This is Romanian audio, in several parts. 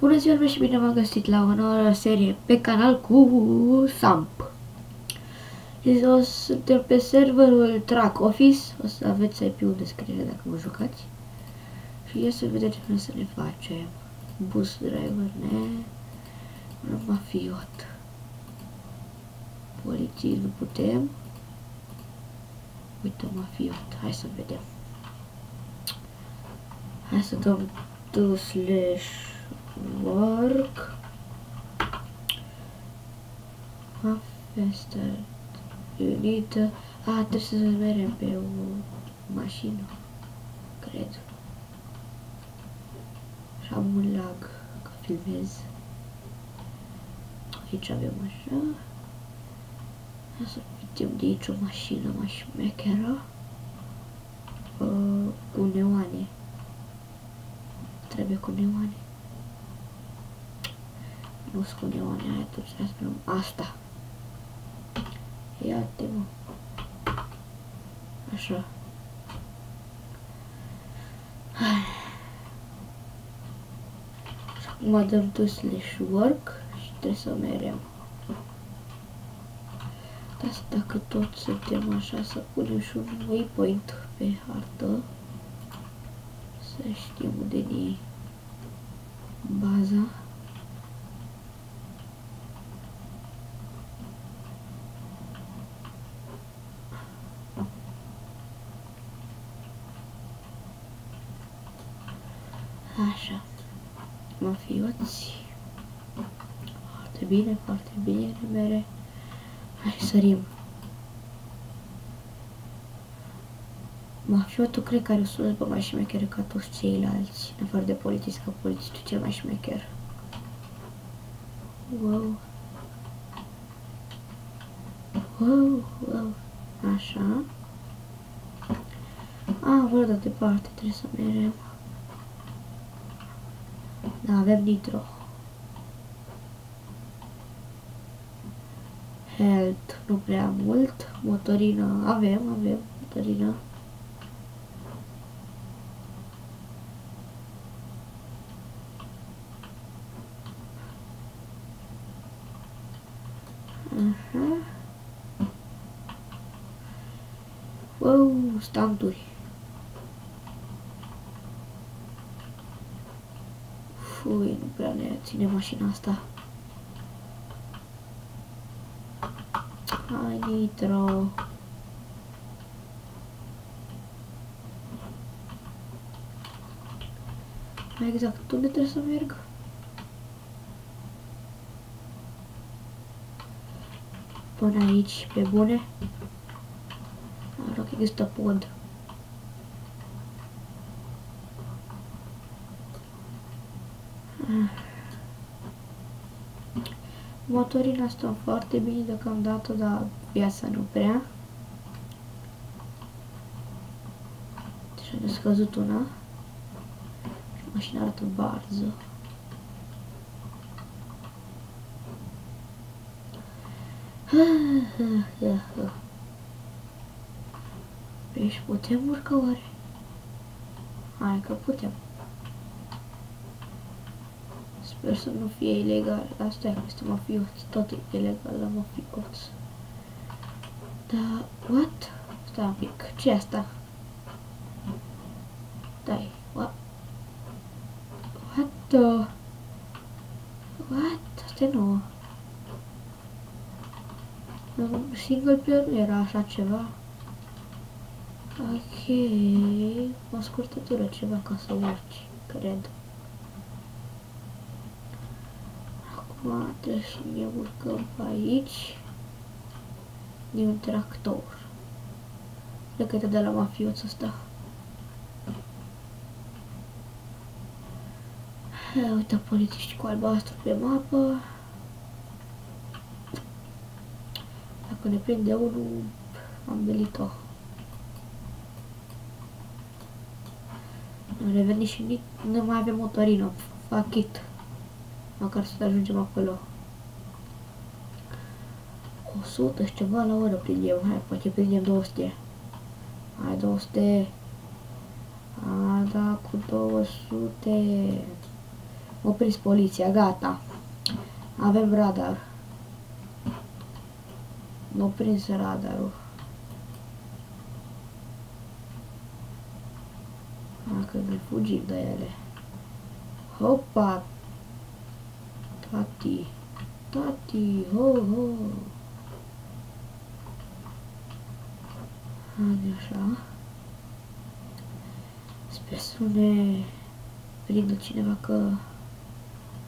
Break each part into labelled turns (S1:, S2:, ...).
S1: Bună ziua și bine v-am găsit la o nouă serie pe canal cu Samp. Suntem pe serverul Track Office, o să aveți IP-ul în descriere dacă vă jucați. Și ia să vedem ce vrem să ne facem. Bus driver, mafiot. Poliții nu putem. Uite, mafiot, hai să vedem. Hai să dăm 2/work. Faster. Unită. Trebuie să mergem pe o mașină. Cred. Și am un lag că filmez. Aici avem așa. Hai să vedem de aici o mașină mai șmecheră. Cu neoane. Trebuie cu neoane. Nu-s cu neoane, aia tot să spunem asta. Ia-te, mă. Așa. Și acum dăm 2/work și trebuie să mergem. Dar dacă tot suntem așa, să punem și un waypoint pe hartă. Să știm unde e baza. Așa. Mafioți. Foarte bine, mere. Hai, sărim. Mafiotul cred că are o slujbă mai șmecheră ca toți ceilalți, în afară de polițist, că polițistul cel mai șmecher. Wow. Așa. Vor da departe, trebuie să mergem. Da, avem nitro. Health, nu prea mult. Motorină, avem motorină. Aha. Wow, standuri. Fui, nu prea ne ține mașina asta. Hai, nitro. Mai exact, unde trebuie să merg? Până aici, pe bune. Arăt că există pod. Motorina asta foarte bine deocamdată, dar viața nu prea. Deci am scăzut una. Și mașina arată barză. Pe aici putem urca oare? Hai că putem. Sper să nu fie ilegal. Asta e că este mafioți. Tot e ilegal la mafioți. Da, what? Stai un pic. Ce e asta? Dai, what? What the? What? Asta e nouă. Single player nu era așa ceva. Ok. O scurtătură ceva ca să urci, cred. Acum trebuie să ne urcăm pe aici. E un tractor. Cred că e de la mafioțul ăsta. Uite polițiști cu albastru pe mapă. Dacă ne prinde unul, am belit-o. Am revenit și nu mai avem motorină. Fuck it. Măcar să ajungem acolo. 100 și ceva la oră prindem. Hai, poate prindem 200. Hai, 200. Da, cu 200. Opriți poliția, gata. Avem radar. Nu prins radarul. Dacă ne fugim de ele. Hopa! Tati! Tati! Ho, ho! Hai așa. Sper să nu ne prindă cineva că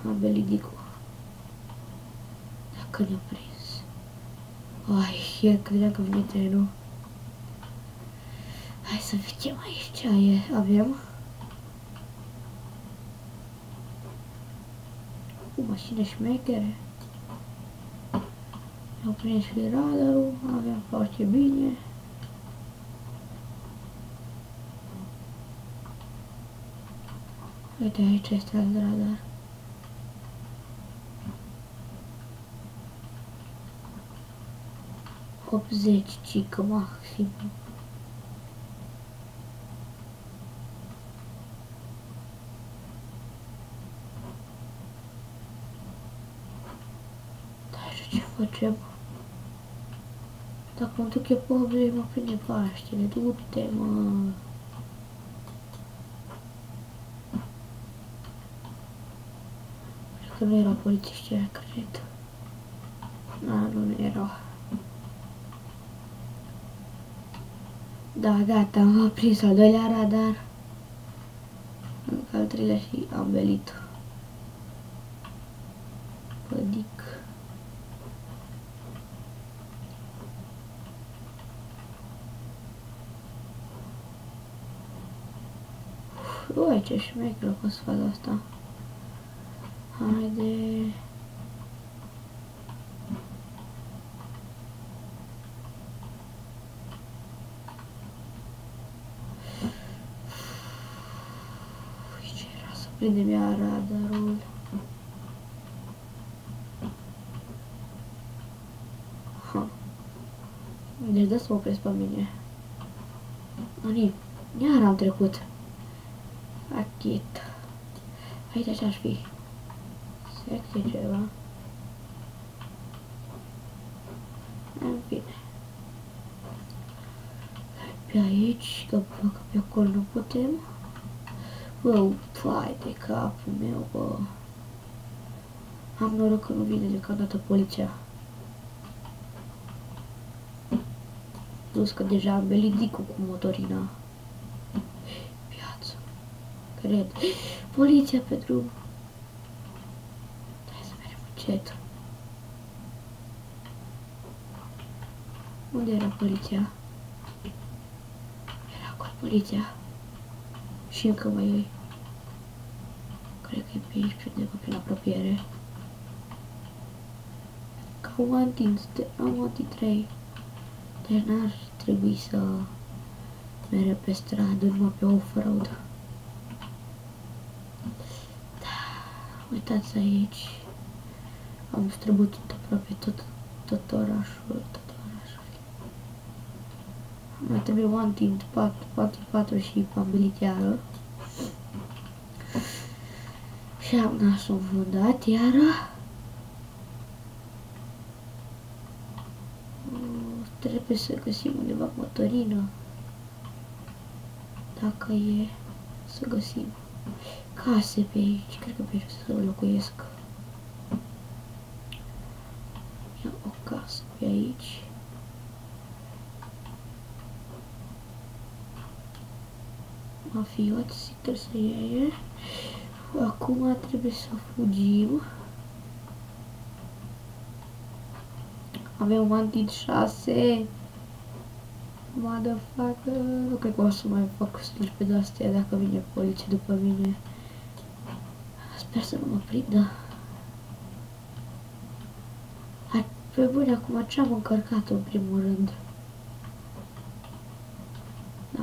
S1: am belidicul. Dacă ne-a prins. Ai, eu credeam că vine trenul. Hai să vedem aici ce avem. Cu mașină șmechere. Mi-au prins și radarul, avem foarte bine. Uite, aici este alt radar. $80 cică maxim. Dar ce facem? Dacă mă duc eu pe 80, mă prinde Paștele. Du-te, mă! Că nu erau polițiști aia, cred. Nu erau. Da, gata, am prins al doilea radar. Încă al treilea și am belit. Pădic. Ui, ce șmecher a fost faza asta. Haide. Ce era să prindem iar radarul. Ha. Deci da să mă opresc pe mine. Ani, iar am trecut. Achit. Aici așa aș fi. Secție ceva. În fine. Pe aici, că pe acolo nu putem. Bă, fai de capul meu, bă. Am noroc că nu vine deocamdată poliția. Plus că deja am belit dicul cu motorina. Viață. Cred. Poliția pe drum. Hai să mergem încet. Unde era poliția? Era acolo poliția. Și încă mai e. Cred că e pe aici, pe undeva, prin apropiere. Că am atins 3. Deci n-ar trebui să merg pe stradă, numai pe off-road. Da, uitați aici. Am străbătut aproape tot orașul. Mai trebuie one tint 4 și am belit iară. Și am nasul înfundat iară. Trebuie să găsim undeva motorină. Dacă e, să găsim case pe aici. Cred că pe aici să locuiesc. Ia o casă pe aici. Mafioți, trebuie să iei. Acum trebuie să fugim. Avem un tit 6. Motherfucker. Nu cred că o să mai fac slip de astea dacă vine poliția după mine. Sper să nu mă prindă. Hai, pe bune, acum ce am încărcat în primul rând?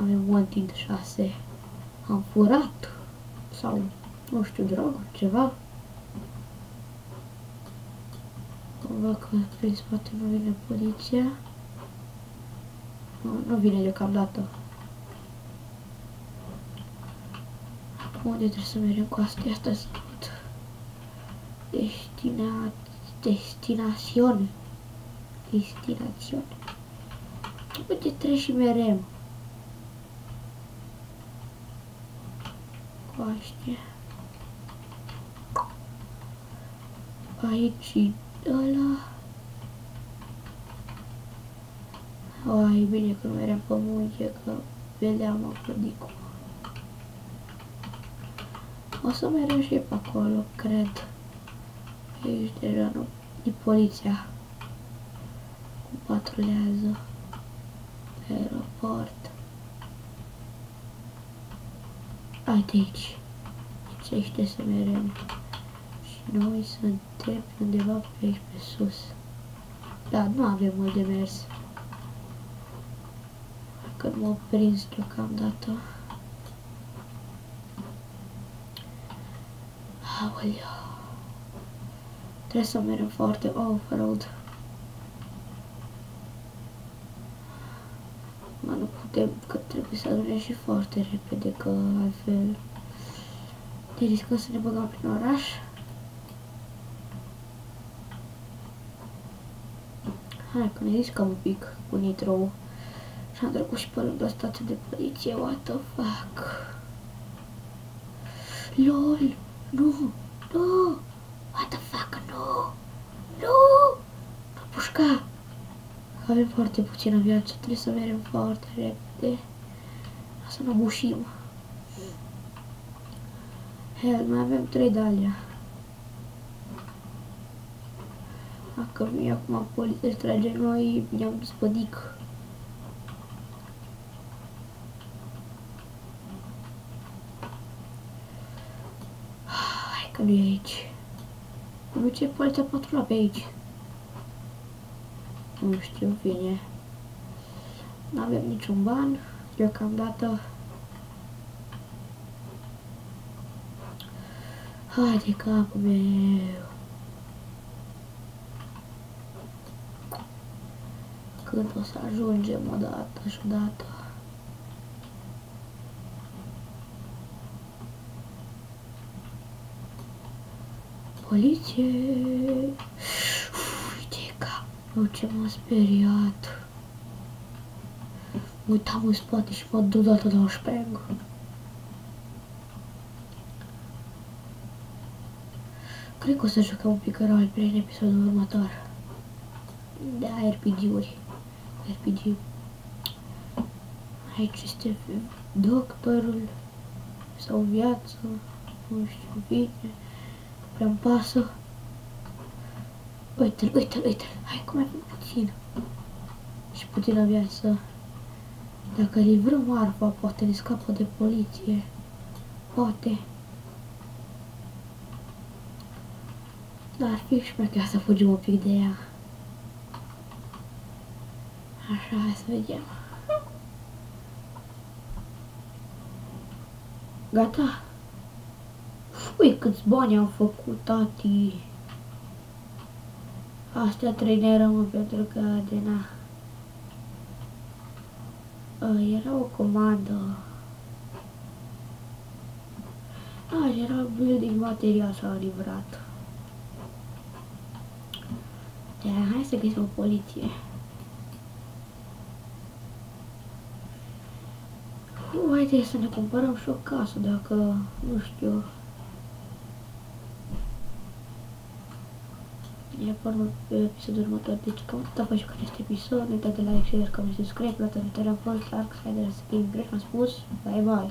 S1: Avem un tit 6. Am furat. Sau, nu știu, droguri, ceva. Văd că prin spate nu vine poliția. Nu vine deocamdată. Acum unde trebuie să mergem cu astea? Asta să văd. Destinațiune. Uite, treci și mereu. Coaște. Aici ăla. Ai, bine că nu eram pe munte, că vedeam acodicul. O să mergem și pe acolo, cred. Aici deja nu. E poliția. Cum patrulează. Pe aeroport. Hai de aici. Aici să mergem. Și noi suntem undeva pe aici, pe sus. Da, nu avem mult de mers. Că m-au prins deocamdată. Aoleu. Trebuie să mergem foarte off-road. Mă, nu putem, că trebuie să ajungem și foarte repede, că altfel ne riscăm să ne băgăm prin oraș. Hai că ne riscăm un pic cu nitro. Și am trecut și pe lângă stația de poliție, what the fuck. LOL, nu, nu, what the fuck, nu, nu pușca. Avem foarte puțină viață, trebuie să mergem foarte repede. Să ne bușim. Hell, mai avem 3 de alea. Dacă vine acum poliția să trage noi, i-am spădic. Hai că nu e aici. Nu ce poliția patrula pe aici. Nu știu, bine. N-avem niciun ban, deocamdată. Hai de capul meu. Când o să ajungem odată și odată. Poliție! Uite capul, ce m-a speriat. Mă uitam în spate și mă duc dată la o șpengă. Cred că o să jucăm un pic roleplay în episodul următor. Da, RPG-uri. RPG. Aici este doctorul sau viață, nu știu, bine, prea-mi pasă. Uite-l, uite-l, uite-l, hai cum mai puțin. Și puțină viață. Dacă livrăm arfa, poate ne scapă de poliție. Poate. Dar ar fi șmecher să fugim un pic de ea. Așa, hai să vedem. Gata? Ui, câți bani am făcut, tati. Astea trainerăm pentru că, de na. Era o comandă. Era building material s-a livrat. Hai să găsim o poliție. Haide să ne cumpărăm și o casă, dacă, nu știu. Iar pe episodul următor, deci cam atât a fost și cu acest episod. Nu uitați de like, share, comment, subscribe, la toate a fost Dark Siders Game, cred că am spus, bye bye!